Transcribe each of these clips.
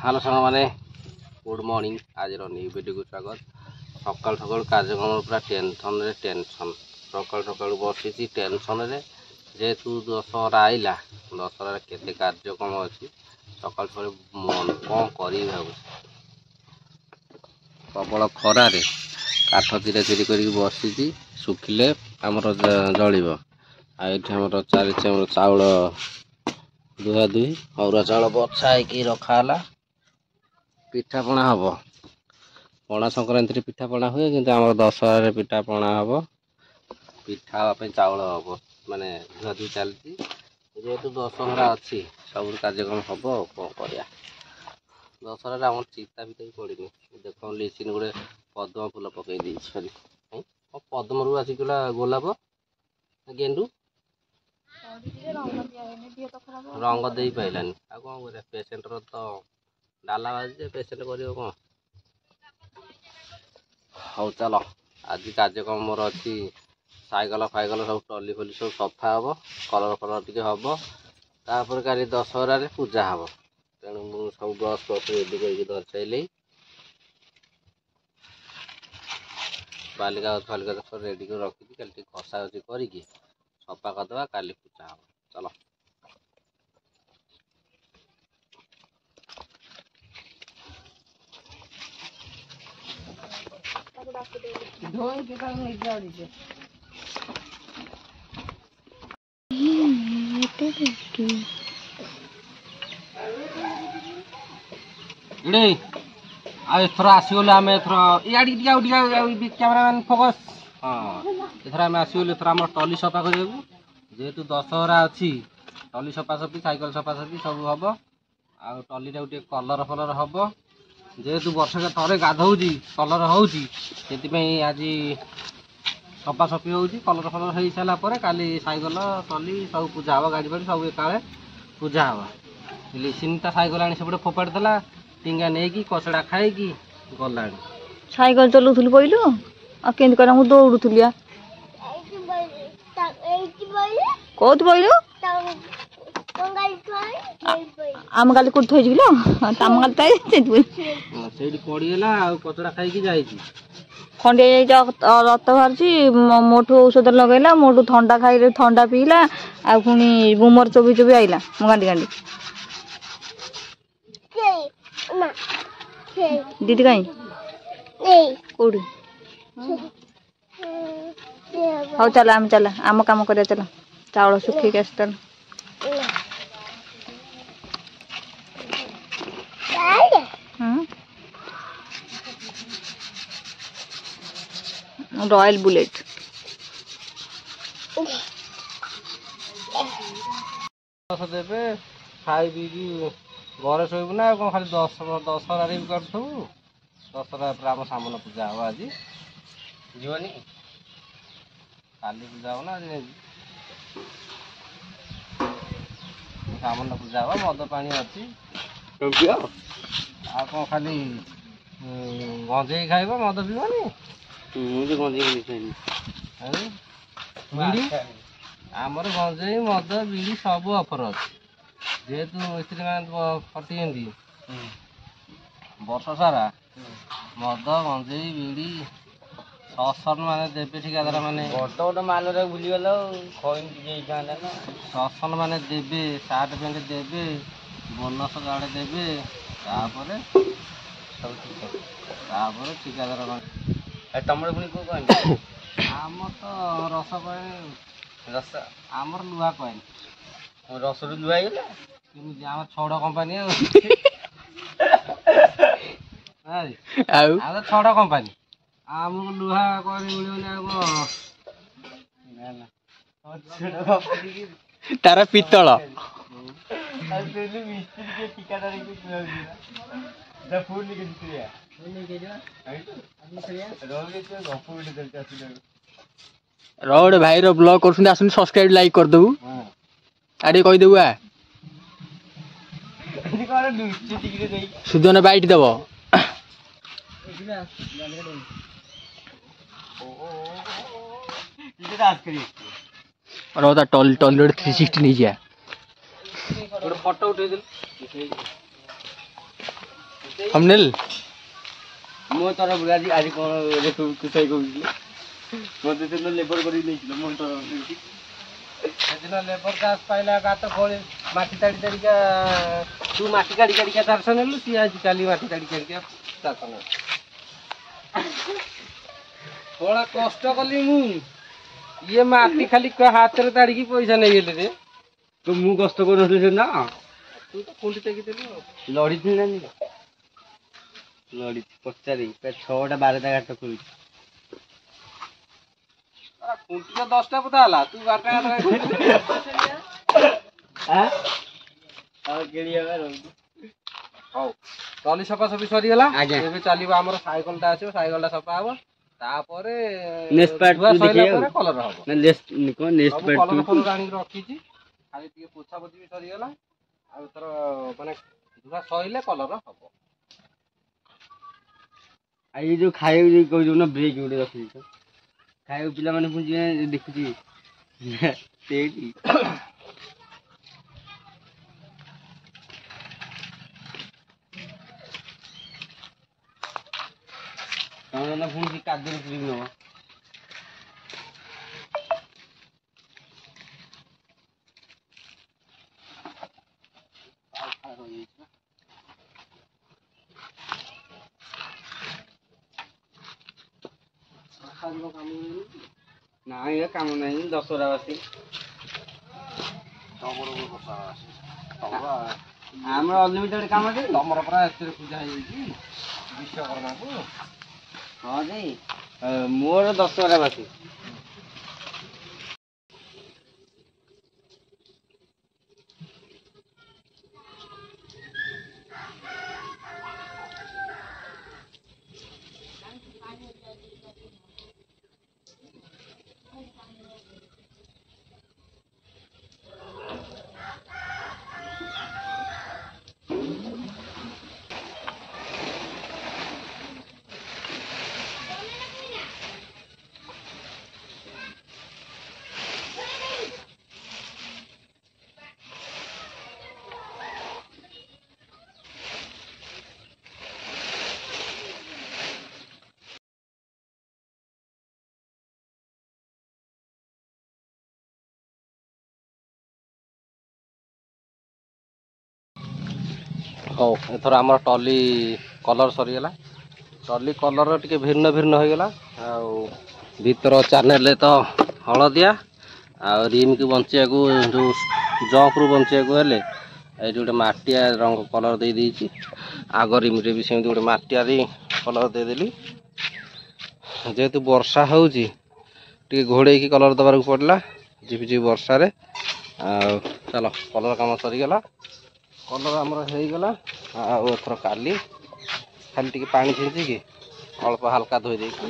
Hello साଙ୍ଗ ମାନେ good morning आज new video को स्वागत। सकाल सकाल कार्यक्रम पूरा टेंशन सकाल सकाल बसी टेंशन रे जेहेतु दशहरा आईला दशहरा केते कार्यक्रम अच्छी सकाल सकाल मन कौन करी भाव प्रबल खरार काठ धीरे धीरे कर बसी सुखिले आमर जलिब आमर चली चाउल दुहा दुही अरुआ चाउल बछा होगी रखाला पिठापणा हम पणा संक्रांति पिठापणा हुए कि आम दशहर पिठापणा हम पिठा चाउल हम माने धुआ धुई चलती जेहेतु दशहरा अच्छी सब कार्यक्रम हम कौन कर दशहर आम चिता भी पड़नी देख लिसिन गोटे पद्म फूल पकई दी पद्म रू आसिकला गोलाप गेंडू रंग दे पाइलानी आ कौन कर पेसेंट तो डाला बाजी पेसेंट कर कौन हौ चल आज कार्यक्रम मोर अच्छी साइकल फाइकल सब टली फली सब सफा हम कलर फलर टी हम तापर काली दशहरा पूजा हम तेणु मुझे सब ब्रश ब्रश रेडी करके धर सारे बालिका फालिका सब रेडी कर रखी कल घसा घसी करके सफा करदे काली पूजा हम चलो एथर आसगल आम एथर इे कैमरामैन फोकस हाँ एथर आम आसगल एथर आम टली सफा कर जेहेतु दशहरा अच्छी टली सफासफी साइकेल सफासफी सब हम आ टली कलर फलर हम जेहेतु वर्षक थे गाधौची कलर होची आज सफासफी हो कलर फलर हो सारापर काली साइकेल टली सब पूजा हम गाड़ी फाड़ी सब एकाले पूजा हम लिसिन साइकेल आनी सब फोपाड़ी देला टिंगा नहीं कसड़ा खाई गला साइकेल चलाऊल पहलू आमती कर दौड़ूली कौन पहलू आम गाली कौट थी आम गाली पड़गला कचड़ा खाई जाए खंडिया रक्त बाहरी मोठू औषध लगेला मोठू थंडा खाई थंडा पीला आ पुणी बुमर चोबी चोबी आईला मो गांडी गांडी दीदी कहीं कौटी हाँ चल आम चल आम कम कर चल चाउल सुखी के चल रॉयल बुलेट देवे खाई पी घर शोबू ना कौन खाली दशहरा भी कर दशहरा आम सामन पूजा हम आज जीवनी काली पूजा हो ना सामन पूजा हम मद पानी अच्छी आ कौन खाली गंजे खाइब मद पीबनी मुझे गंजे खाई आमर गंजे मद बिड़ी सब ऑफर अच्छी जेहेतु मिस्त्री मैंने खटी वर्ष सारा मद गंजे बिड़ी ससन माने देवे ठिकादार माने गोटे माल भूलीगल ससन माने देवे सार्ट पैंट देवे बोनस गाड़े देवे ठिकादार माने तुम पुणी कौ कह आम तो रस कह रस आमर लुहा कह रस लुहा आम छड़ कंपानी छड़ कंपानी आमको लुहा कर तार पितल रोड भाई रो ब्लॉग कर आसुन सब्सक्राइब लाइक कर दबु आड़े कहीदेबु आ सुदन बाइट देव टल टल 360 नहीं जा फोटो उठे थंबनेल ମୋ ତରଫରୁ ଆଜି କ'ଣ କୁସାଇ କହୁଥିଲି ମୋତେ ସେଦିନ ଲେବର କରିକି ନେଇছিল ମୋ ତରଫରୁ ସେଦିନ ଲେବର ଚାଷ ପାଇଲା ଗାତ ଖୋଳି ମାଟି ତାଡ଼ି ତାଡ଼ିକା ତୁ ମାଟି କାଢ଼ି କାଢ଼ିକା ଚାଷ ନେଲୁ ସିଏ ଆଜି କାଲି ମାଟି ତାଡ଼ି କାଢ଼ିକା ଚାଷ ନେଲୁ ବଳା କଷ୍ଟ କଲି ମୁଁ ଇଏ ମାଟି ଖାଲି ହାତରେ ତାଡ଼ିକି ପଇସା ନେଇଗଲେ ରେ ତ ମୁଁ କଷ୍ଟ କରୁନଥିଲି ସେ ନା ତୁ ତ କୁଣ୍ଡି ଟେକିଦେଲୁ ଲଢ଼ିଥିଲି ନା ଲଢ଼ିଛି ପଚାରି 6ଟା 12ଟା ଘାଟ ଖୋଲିଛି କୁଣ୍ଟିର 10ଟା ପୋତା ହେଲା ତୁ 12ଟା ଘାଟ ହଉ ଟଲି ସଫାସଫି ସରିଗଲା ଏବେ ଚାଲିବ ଆମର ସାଇକେଲଟା ଆସିବ ସାଇକେଲଟା ସଫା ହବ ତାପରେ କଲର ହବ କଲର ଫଲର ଆଣିକି ରଖିଛି ଖାଲି ଟିକେ ପୋଛାପୋଛି ବି ସରିଗଲା ଆଉ ତୋର ମାନେ ଧୁଆ ସରିଲେ କଲର ହବ ଆଉ ଏଇ ଯୋଉ ଖାଇବାକୁ ଯୋଉ କହୁଛୁ ନା ବ୍ରେକ୍ ଗୋଟେ ରଖିଦେଇଛ ଖାଇବାକୁ ପିଲାମାନେ ପୁଣି ଦେଖୁଛି ସେଇଠି ତମେ ନା ପୁଣି ସେ କାଦୁରେ ପୁରେଇକି ନବ ନାଇଁ ଏ କାମ ନାହିଁ ଦଶହରା ବାସି ଆମର ଅନଲିମିଟେଡ କାମ ଯେ ତମର ପୁରା ଏଥିରେ ପୂଜା ହେଇଯାଇଛି ବିଶ୍ୱକର୍ମାକୁ ହଁ ଯେ ମୋର ଦଶହରା ବାସି ହଉ ଏଥର ଆମର ଟଲି କଲର ସରିଗଲା ଟଲି କଲର ଟିକେ ଭିନ୍ନ ଭିନ୍ନ ହୋଇଗଲା ଆଉ ଭିତର ଚ୍ୟାନେଲରେ ତ ହଳଦିଆ ଆଉ ରିମ୍କୁ ବଞ୍ଚିବାକୁ ଯେଉଁ ଜମ୍ପରୁ ବଞ୍ଚିବାକୁ ହେଲେ ଏଇଠି ଗୋଟେ ମାଟିଆ ରଙ୍ଗ କଲର ଦେଇଦେଇଛି ଆଗ ରିମ୍ରେ ବି ସେମିତି ଗୋଟେ ମାଟିଆରି କଲର ଦେଇଦେଲି ଯେହେତୁ ବର୍ଷା ହେଉଛି ଟିକେ ଘୋଡ଼େଇକି କଲର ଦେବାକୁ ପଡ଼ିଲା ଝିପିଝିପି ବର୍ଷାରେ ଆଉ ଚାଲ କଲର କାମ ସରିଗଲା କଲର ଆମର ହେଇଗଲା ଆଉ ଏଥର କାଲି ଖାଲି ଟିକେ ପାଣି ଛିଞ୍ଚିକି ଅଳ୍ପ ହାଲକା ଧୋଇ ଦେଇକି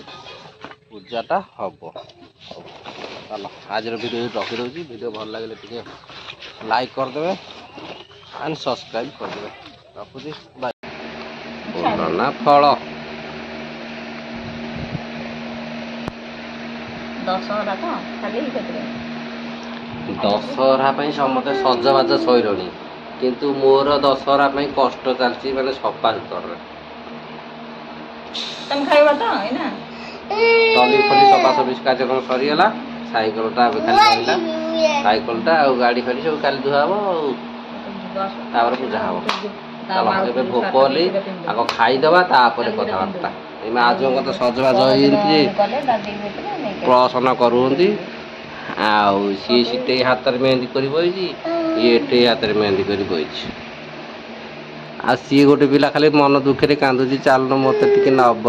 ପୂଜାଟା ହବ ହଉ ଚାଲ ଆଜିର ଭିଡ଼ିଓ ରଖିଦେଉଛି ଭିଡ଼ିଓ ଭଲ ଲାଗିଲେ ଟିକେ ଲାଇକ୍ କରିଦେବେ ଆଣ୍ଡ ସବସ୍କ୍ରାଇବ୍ କରିଦେବେ ରଖୁଛି ବାଏ ନା ଫଳ ଦଶହରା ତ ଖାଲି ଦଶହରା ପାଇଁ ସମସ୍ତେ ସଜବାଜ ସଇଲଣି କିନ୍ତୁ ମୋର ଦଶହରା ପାଇଁ କଷ୍ଟ ଚାଲିଛି ମାନେ ସଫା ସୁତରରେ ତମେ ଖାଇବ ତ ଏଇନା ଟଲି ଫଲି ସଫାସଫି କାର୍ଯ୍ୟକ୍ରମ ସରିଗଲା ସାଇକେଲଟା ଏବେ ଖାଲି ରହିଲା ସାଇକେଲଟା ଆଉ ଗାଡ଼ି ଫାଡ଼ି ସବୁ କାଲି ଧୁଆ ହବ ଆଉ ତାପରେ ପୂଜା ହବ ଚାଲ ଏବେ ଭୋକ ହେଲେ ଆଗ ଖାଇଦେବା ତାପରେ କଥାବାର୍ତ୍ତା ଏଇ ମା ଝିଅଙ୍କ ତ ସଜବାଜ ହେଇଛନ୍ତି ପ୍ରସନ୍ନ କରୁଛନ୍ତି ଆଉ ସିଏ ସିଟେଇ ହାତରେ ମେହେନ୍ଦି କରି ବଇଛି ଇଏ ଏଠେଇ ହାତରେ ମେହେନ୍ଦି କରି ବଇଛି ଆଉ ସିଏ ଗୋଟେ ପିଲା ଖାଲି ମନ ଦୁଃଖରେ କାନ୍ଦୁଛି ଚାଲୁନ ମୋତେ ଟିକେ ନବ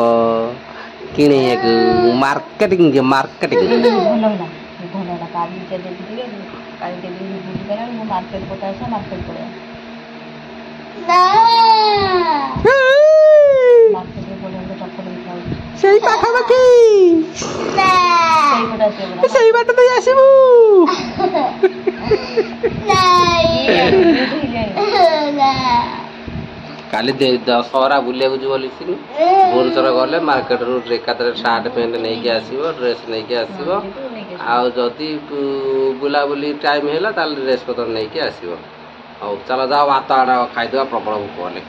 କିଣିବାକୁ ମାର୍କେଟିଂ ମାର୍କେଟିଂ ସେଇ ପାଖାପାଖି ସେଇ ବାଟ ଦେଇ ଆସିବୁ କାଲି ଦଶହରା ବୁଲିବାକୁ ଯିବ ଲିସିନି ଭୁବନେଶ୍ୱର ଗଲେ ମାର୍କେଟରୁ ଏକାଥରେ ସାର୍ଟ ପ୍ୟାଣ୍ଟ ନେଇକି ଆସିବ ଡ୍ରେସ୍ ନେଇକି ଆସିବ ଆଉ ଯଦି ବୁଲାବୁଲି ଟାଇମ୍ ହେଲା ତାହେଲେ ଡ୍ରେସ୍ ପତ୍ର ନେଇକି ଆସିବ ହଉ ଚାଲ ଯାଅ ଭାତ ଆଣ ଖାଇଦେବା ପ୍ରବଳ ଭୋକ ହେଲେ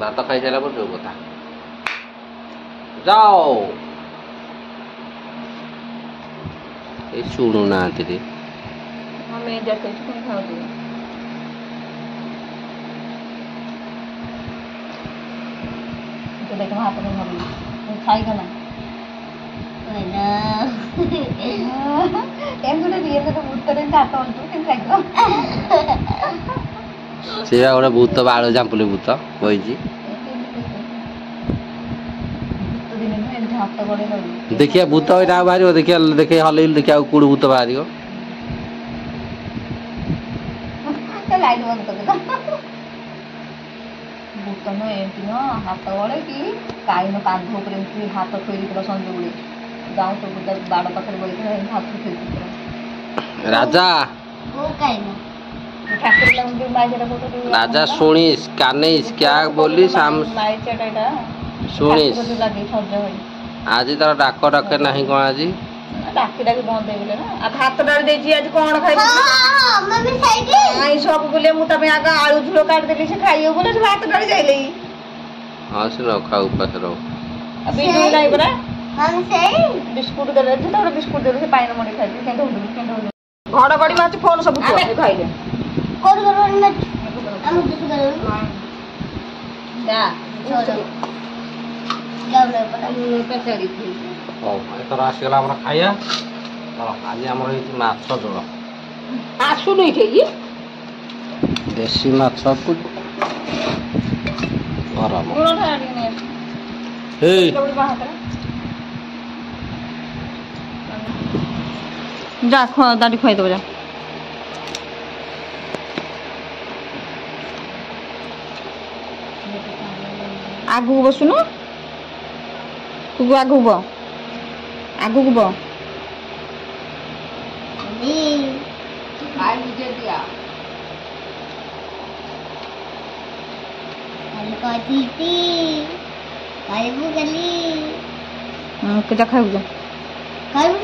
ଭାତ ଖାଇସାରିଲା ପରେ ଯୋଉ କଥା ଯାଅ ଏଇ ଶୁଣୁନାହାନ୍ତି ରେ ଆମେ ଦେଖୁଛୁ ପୁଣି ଖାଉଛୁ ଦେଖ ହାତ ଧରି ଖାଇକ ନା ଏମିତି ରିଏଲ ଭୂତରେ ହାତ ଅଣ୍ଟୁ କେମିତି ଖାଇକ ସେ ଗୋଟେ ଭୂତ ବାଳ ଜାମ୍ପୁଲି ଭୂତ ବଇଛି ହାତ ଗଡେଇ ଦେଖିଆ ଭୂତ ଏଇଟା ଆଉ ବାହାରିବ ଦେଖିଆ ଦେଖିଆ ହଲେଇଲି ଦେଖିଆ ଆଉ କୋଉଠି ଭୂତ ବାହାରିବ ଲାଇଟ୍ ବନ୍ଦ କରିଦେଲା ଭୂତ ନୁହେଁ ଏମିତି ନୁହଁ ହାତ ଗଳେ କି କାଇନ କାନ୍ଧ ଉପରେ ଏମିତି ହାତ ଥୋଇକି ପୁରା ସଞ୍ଜ ଗୁଡେ ଗାଁ ସବୁ ବାଡ଼ ପାଖରେ ବଇଥିଲା ଏମିତି ହାତ ଥୋଇକି ରାଜା राजा सुनिस कानिस क्या बोली शुणिस आज तार डाक डाके नहीं कौन आज डाकी डाकी बंद ହେଇଗଲେ ନା ଆଉ ଭାତ ଡାଲି ଦେଇଛି ଆଜି କଣ ଖାଇବୁ ମମ୍ମି ଖାଇକି ଆଇ ସବୁ ବୋଲେ ମୁଁ ତମେ ଆଗ ଆଳୁ ଝୁଳ କାଟି ଦେଲି ସେ ଖାଇବ ବୋଲେ ସେ ଭାତ ଡାଲି ଯାଇଲେ हां से न खाऊ पास रहो अभी जो नहीं बरा मम्मी सेई बिस्कुट देले जे तोड़ बिस्कुट देले से पाइन मडी खाइली केंदो घड़घड़ी माछ फोन सब खाइले कोड करबो मत हम दुस करबो जा गावले पचाड़ी थी ओ एतर आसी गला हमरा खाया चलो आज हमर हे माछ झोल आसु नहीं थे ये देसी माछ को गरम गुण ठाड़ी नहीं हे कबड़ी बाहर जा खो दाडी खाई दो जा आगु बसुनु तू आगु बो आगु बो नी खाई लीजिए दिया हमको दीदी खाइबू गली के जा खाइबू जा खाइबू